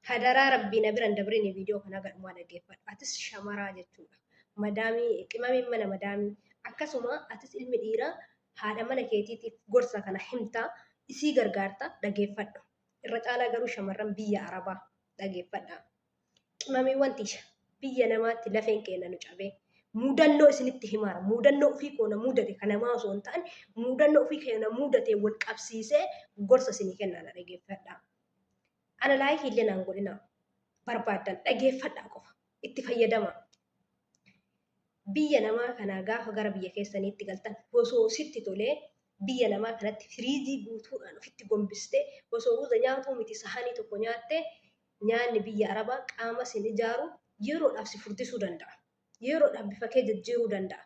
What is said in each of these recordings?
hadaraa rabbii na biran dabrini viidiyoo kana gadhumaa dhaggeeffadhu. Atis shamaraa jechuudha. Madaamii qimamiin mana madaamii akkasuma atis ilmi dhiiraa haadha mana keetiitiif gorsa kana himtaa isii gargaarta dhaggeeffadhu. Irra caalaa garuu shamarran biyya Arabaa dhaggeeffadha. Qimamii wanti biyya namaatti lafeen keenya nu cabee mudannoo isinitti himaara. Mudannoo ofii koona mudate kan namaa osoo hin taane mudannoo ofii keenya mudate wal qabsiisee gorsa isinii kennaan dhaggeeffadha. Ana laayikii illee naan godhina barbaadan dhaggeeffadhaa qofa itti fayyadama. Biyya namaa kanaa gaafa gara biyya keessaniitti galtan osoo sitti tolee biyya namaa kanatti firiizii guutuudhaan ofitti gombistee osoo ruuza nyaatuu miti sahanii tokko nyaattee nyaanni biyya Arabaa qaama isin ijaaru yeroodhaaf si furdisuu danda'a. Yeroodhaaf bifa kee jijjiiruu danda'a.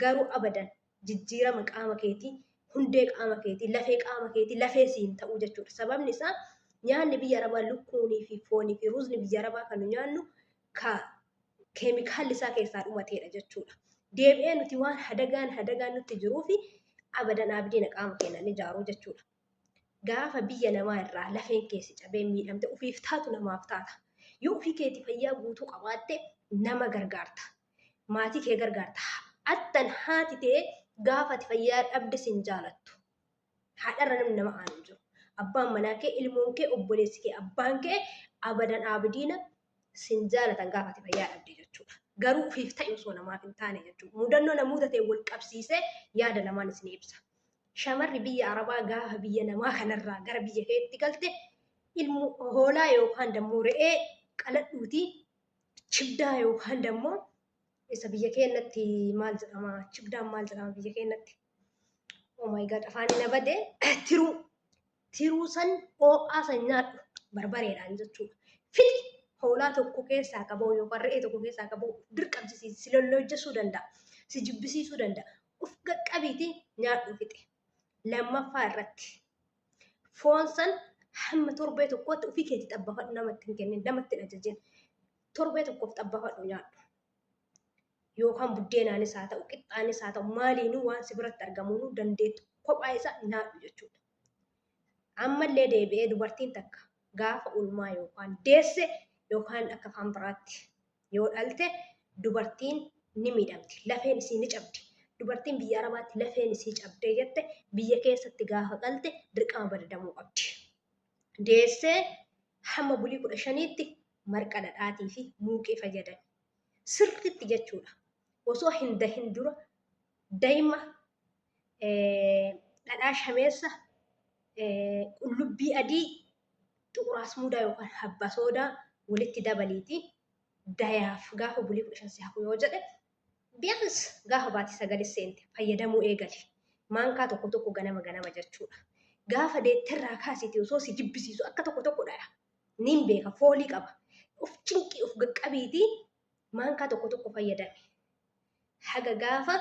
Garuu abadan jijjiirama qaama keetii, hundee qaama keetii, lafee qaama keetii, lafee siin ta'uu jechuudha. Sababni isaa nyaanni biyya Arabaa lukkuunii fi foonii fi ruuzni biyya Arabaa kan nyaannu keemikaalli isaa keessaa dhumateedha jechuudha. Deebi'ee nuti waan hadagaan nutti jiruu fi abadan abdiina qaama keenyaan ijaaruu jechuudha. Gaafa biyya namaa irraa lafeen keessi cabee miidhamte ofiif taatu namaaf taata. Yoo ofii keetii fayyaa guutuu qabaatte nama gargaarta. Maatii kee gargaarta. Attan haati ta'ee gaafa ati fayyaa dhabde sin jaalattu. Haadharra namni nama aanu jiru. Abbaan manaa kee, ilmoon kee, obboleessi kee, abbaan kee abadan abdiina sin jaalatan gaafa ati fayyaa dhabde jechuudha. Garuu ofiif ta'e osoo namaaf hin taane jechuudha. Mudannoo namoota ta'e wal qabsiisee yaada namaan isin ibsa. Shamarri biyya Arabaa gaafa biyya namaa kanarraa gara biyya keetti galte ilmu hoolaa yookaan dammoo re'ee qaladhuuti chibdaa yookaan dammoo isa biyya keenyatti maal jedhama chibdaan maal jedhama biyya keenyatti oh my god afaan na bade tiruu san oo'aa san nyaadhu barbareedhaan jechuudha. Fixi hoolaa tokko keessaa qabu yookaan re'ee tokko keessaa qabu dirqamsiisii si lollojjisuu danda'a. Si jibbisiisuu danda'a. Uf qaqqabiiti nyaadhu fixe. Lammaffaa irratti foon san hamma torbee tokkotti ofii keetii xabbafadhu namatti hin kennin namatti hin ajajin. Torbee tokkoof xabbafadhu nyaadhu. Yookaan buddeenaanis haa ta'u qixxaanis haa ta'u maaliinuu waan si biratti argamuu dandeettu kophaa isaa nyaadhu jechuudha. Ammallee deebi'ee dubartiin takka gaafa ulmaa yookaan deesse yookaan akka afaan biraatti yoo dhalte dubartiin ni miidhamti. Lafeen isii ni cabdi. Dubartiin biyya Arabaatti lafeen isii cabdee jette biyya keessatti gaafa galte dirqama badadamuu qabdi. Deessee hamma bulii 15tti marqa dhadhaatii fi muuqee fayyadami. Sirriitti jechuudha. Osoo hin dahin dura daa'ima dhadhaa shameessa qullubbii adii xuquraas mudaa yookaan habba soodaa walitti dabaliiti dayaaf gaafa bulii 15 hafu yoo jedhe biyaas gaafa baatii 9 seente fayyadamuu eegali. Maankaa tokko ganama jechuudha. Gaafa deetterraa kaasiti osoo si jibbisiisu akka tokko dhaya. Nin beeka foolii qaba. Of cinqii of gaqqabiiti maankaa tokko fayyadame. Haga gaafa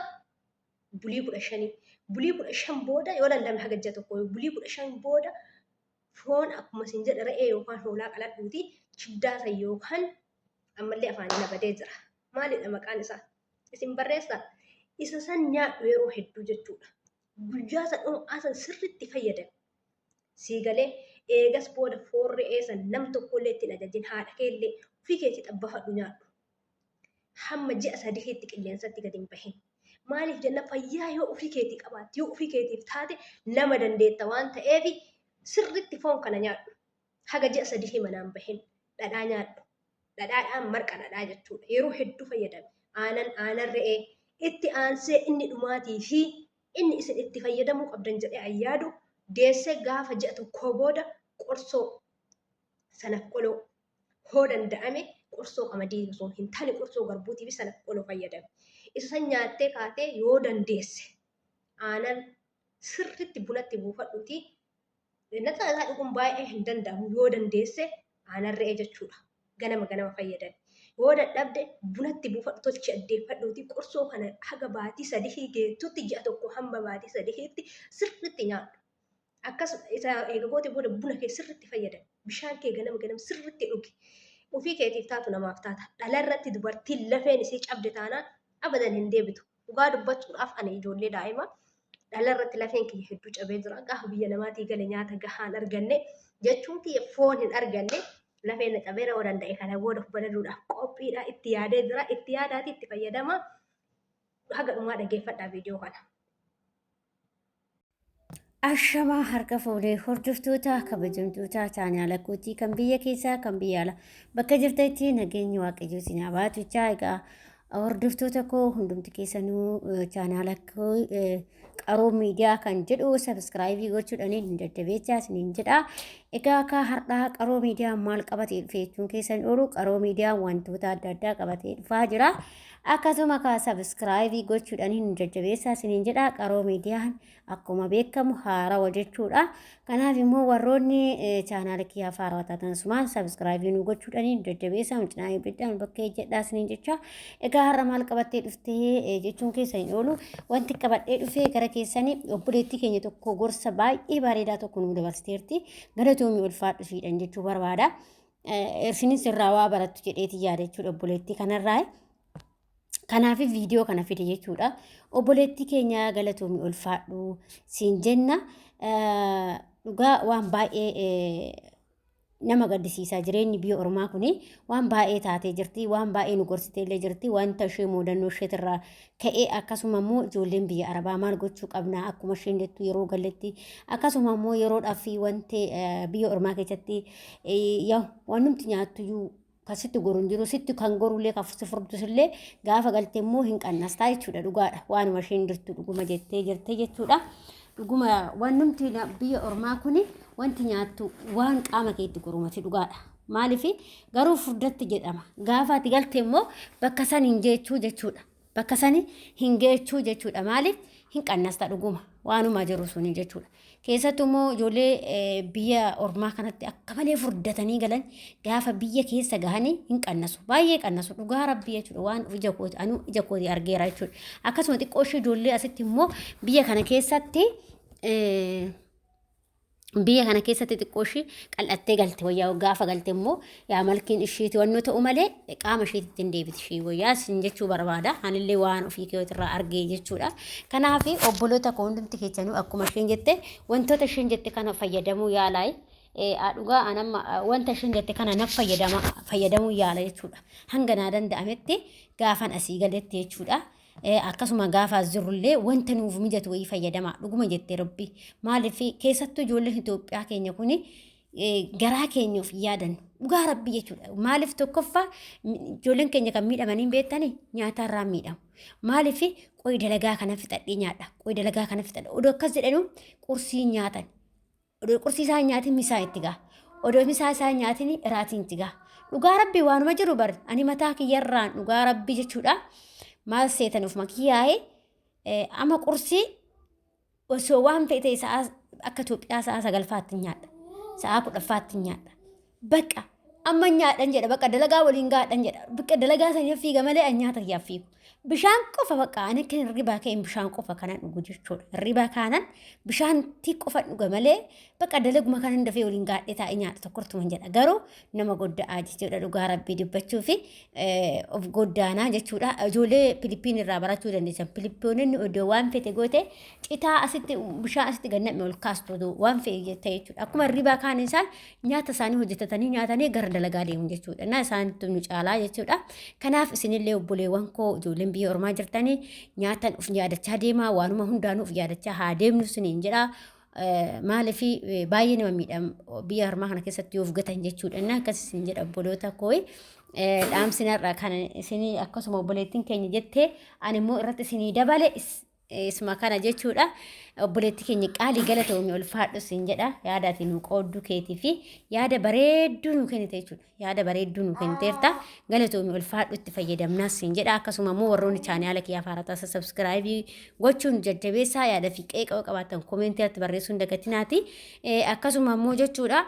bulii 15 bulii 15 booda yoo dandame haga ji'a tokko bulii 15 booda foon akkuma sin jedhe re'ee yookaan hoolaa qaladhuuti chibdaa yookaan ammallee afaanii nabadee jira. Maalidha maqaan isaa? Isin barreessaa. Isa san nyaadhu yeroo hedduu jechuudha. Guyyaa san dhum'aa san sirriitti fayyadame. Siigalee eegas booda foon re'ee san nam tokkollee ittiin ajajin haadha keellee ofii keetii xabbafadhu nyaadhu. Hamma ji'a 3tti qilleensatti gadi hin bahin. Maaliif jenna fayyaa yoo ofii keetii qabaatte yoo ofii keetiif taate nama dandeetta waan ta'eef sirriitti foon kana nyaadhu. Haga ji'a 3 manaan bahin dhadhaa nyaadhu. Dhadhaadhaan marqa dhadhaa jechuudha. Yeroo hedduu fayyadame. Aanan re'ee itti aansee inni dhumaatii fi inni isin itti fayyadamuu qabdan jedhee ayyaadu deessee gaafa ji'a tokko booda qorsoo sanaf qoloo hoo danda'ame qorsoo qamadii osoo hin taane qorsoo garbuutii fi sanaf qoloo fayyadame. Isa san nyaattee kaatee yoo dandeesse aanan sirriitti bunatti buufadhuuti. Naqaa isaa dhuguun baay'ee hin danda'amu yoo dandeesse aanan re'ee jechuudha. Ganama fayyadame. Yoo dadhabde bunatti buufadhu tolchi addeeffadhuuti qorsoo kana haga baatii 3 geettutti ji'a tokko hamba baatii 3tti sirriitti nyaadhu. Akkasuma isa eegagooti booda buna kee sirriitti fayyadame. Bishaan kee ganama sirriitti dhugi. Ofii keetiif taatu namaaf taata. Dhalarratti dubartiin lafeen isii cabde taanaan abadan hin deebitu. Dhugaa dubbachuudhaaf ani ijoollee daa'imaa dhalarratti lafeen kiyya hedduu cabee jira. Gaafa biyya namaatii gale nyaata gahaan arganne jechuun foon hin arganne lafeen cabeera oo danda'e kana booda baladuudhaaf qophiidha itti yaadee jira itti yaadaati itti fayyadama haga dhumaa dhaggeeffadhaa viidiyoo kana. Ashamaa harka fuudhee hordoftoota kabajamtoota chaanaala kootii kan biyya keessaa kan biyya alaa bakka jirtanitti nageenyi waaqayyoo isin haa baatu. Egaa hordoftoota koo hundumti keessanuu chaanaala koo qaroo miidiyaa kan jedhu sabiskiraayibii gochuudhaan hin daddabeechaa isiniin jedha. Egaa akka har'aa qaroo miidiyaa maal qabatee dhufe jechuun keessan oolu qaroo miidiyaa wantoota adda addaa qabatee dhufaa jira. Akkasuma ka sabiskiraayibii gochuudhaan hin daddabeessaa isiniin jedha. Qaroo miidiyaan akkuma beekamu haarawaa jechuudha. Kanaaf immoo warroonni chaanaala kiyyaa haarawaa taatan sumaan sabiskiraayibii nu gochuudhaan hin daddabeessaa cinaa ibiddaan bakka jedhaa isiniin jecha. Egaa har'a maal qabattee dhuftee jechuun keessan hin oolu wanti qabadhee dhufee gara keessanii obboleettii keenya tokko gorsa baay'ee bareedaa tokko nu dabarsteerti. Galatoomii ulfaadhu fiidhan jechuu barbaada. Isinis irraa waa barattu jedheeti yaada jechuudha obboleettii kanarraa. Kanaaf viidiyoo kana fide jechuudha. Obboleettii keenya galatoomii ulfaadhu siin jenna. Dhugaa waan baay'ee nama gaddisiisaa jireenyi biyya ormaa kuni waan baay'ee taatee jirti. Waan baay'ee nu gorsitee illee jirti. Wanta ishee muudannoo isheetirraa ka'ee akkasuma immoo ijoolleen biyya arabaa maal gochuu qabna akkuma isheen jettu yeroo galletti akkasuma immoo yeroodhaaf wanti biyya ormaa keessatti wannumti nyaattuyyuu kasitti goruun jiru sitti kan gorullee kan furdusillee gaafa galtee immoo hin qannastaa jechuudha dhugaadha waanuma isheen jirtu dhuguma jettee jirte jechuudha dhuguma wannumti biyya ormaa kuni wanti nyaattu waan qaama keetti gorumati dhugaadha maaliif garuu furdatti jedhama gaafa ati galtee immoo bakka san hin geechuu jechuudha bakka san hin geechuu jechuudha maaliif hin qannasta dhuguma waanuma jiru suni jechuudha. Keessattuu immoo ijoollee biyya ormaa kanatti akka malee furdatanii galan gaafa biyya keessa gahanii hin qannasu baay'ee qannasu dhugaa rabbii jechuudha waan ija kooti argeera jechuudha. Akkasuma xiqqoo ishee ijoollee asitti immoo biyya kana keessatti xiqqoo ishee qal'attee galte wayyaa gaafa galte immoo yaa malkiin isheeti wannoo ta'u malee qaama isheetti hin deebiti ishee wayyaa sin jechuu barbaada anillee waan ofii keetirraa argee jechuudha. Kanaaf obboloota koo hundumti keessanuu akkuma isheen jette wantoota isheen jette kana fayyadamuu yaalaa dhugaa anamma wanta isheen jette kana naf fayyadamuu yaala jechuudha. Hanga naa danda'ametti gaafan asii galetti jechuudha. Akkasuma gaafa jirullee wanta nuuf mijatu wayii fayyadama dhuguma jettee rabbi maaliif keessattuu ijoolleen Itoophiyaa keenya kuni garaa keenyaaf yaadan dhugaa rabbi jechuudha maaliif tokkoffaa ijoolleen keenya kan miidhamanii beektanii nyaatarraa miidhamu maaliif qoy dalagaa kana fixadhee nyaadha qoy dalagaa kana fixadha odoo akkas jedhanu qursii nyaatan odoo qursii isaa nyaatin misaa itti gaa odoo misaa isaa nyaatin iraatiin itti gaa dhugaa rabbi waanuma jiru bar ani mataa kiyyarraan dhugaa rabbi jechuudha. Maal seetanuuf makiyyaa'ee ama qursii osoo waan fe'ee sa'a akka Itoophiyaa sa'a 9 nyaadha sa'a 10 nyaadha bakka amma nyaadhan jedha bakka dalagaa waliin gaadhan jedha bakka dalagaa sanii fiiga malee nyaata kiyyaaf fiigu bishaan qofa bakka ani kan ribaa ka'een bishaan qofa kanan dhugu jechuudha ribaa kanan bishaan tii qofa dhuga malee bakka dalaguma kanan dafee waliin gaadhee taa'ee nyaata tokkortuma jedha garuu nama goddaa jechuudha dhugaa rabbii dubbachuu fi of goddaanaa jechuudha ijoollee Filipiin irraa barachuu dandeessan Filipiinonni odoo waan fete goote citaa asitti bishaan asitti ganname ol kaastu waan fete jechuudha akkuma ribaa kaan isaan nyaata isaanii hojjetatanii nyaatanii gara dalagaa deemu jechuudha na isaanitti nu caalaa jechuudha. Kanaaf isinillee obboleewwan koo ijoolleen biyya ormaa jirtanii nyaatan uf yaadachaa deemaa waanuma hundaanuu uf yaadachaa haa deemnu isiniin jedha. Maaliif baay'ee nama miidhama biyya ormaa kana keessatti yoo gatan jechuudha. Inni akkas isin jedha obboloota koo dhaamsinarra kan isinii akkasuma obboleettiin keenya jettee ani immoo irratti isinii dabale isuma kana jechuudha. Obboleettii keenya qaalii galatoomii ulfaadhu isin jedha yaadaatiin nu qoodduu keetii fi yaada bareedduu nu kennite jechuudha. Yaada bareedduu nu kenniteerta galatoomii ulfaadhu itti fayyadamnaas isin jedha. Akkasuma immoo warroonni chaanaala kiyyaa faarataa sabiskiraayibii gochuun jajjabeessaa yaada fi qeeqoo qabaatan koomentii irratti barreessuun dagatinaati. Akkasuma immoo jechuudha.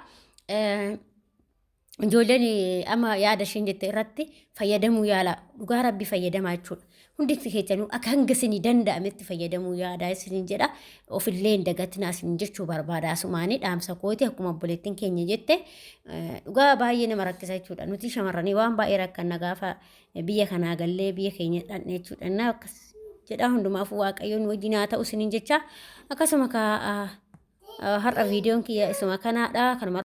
Ijoolleen amma yaada isheen jette irratti fayyadamuu yaala dhugaa rabbi fayyadamaa jechuudha. Hundi keessanuu akka hanga isinii danda'ametti fayyadamuu yaadaa isiniin jedha. Ofillee hin dagatinaa isin jechuu barbaada asumaanii dhaamsa kooti akkuma obboleettiin keenya jette dhugaa baay'ee nama rakkisa jechuudha. Nuti shamarranii waan baay'ee rakkanna gaafa biyya kanaa gallee biyya keenya dhandhe jechuudha. Akkas jedha hundumaafuu waaqayyoon wajjin haa ta'u isiniin jecha akkasuma har'a viidiyoon kiyya isuma kanaadha.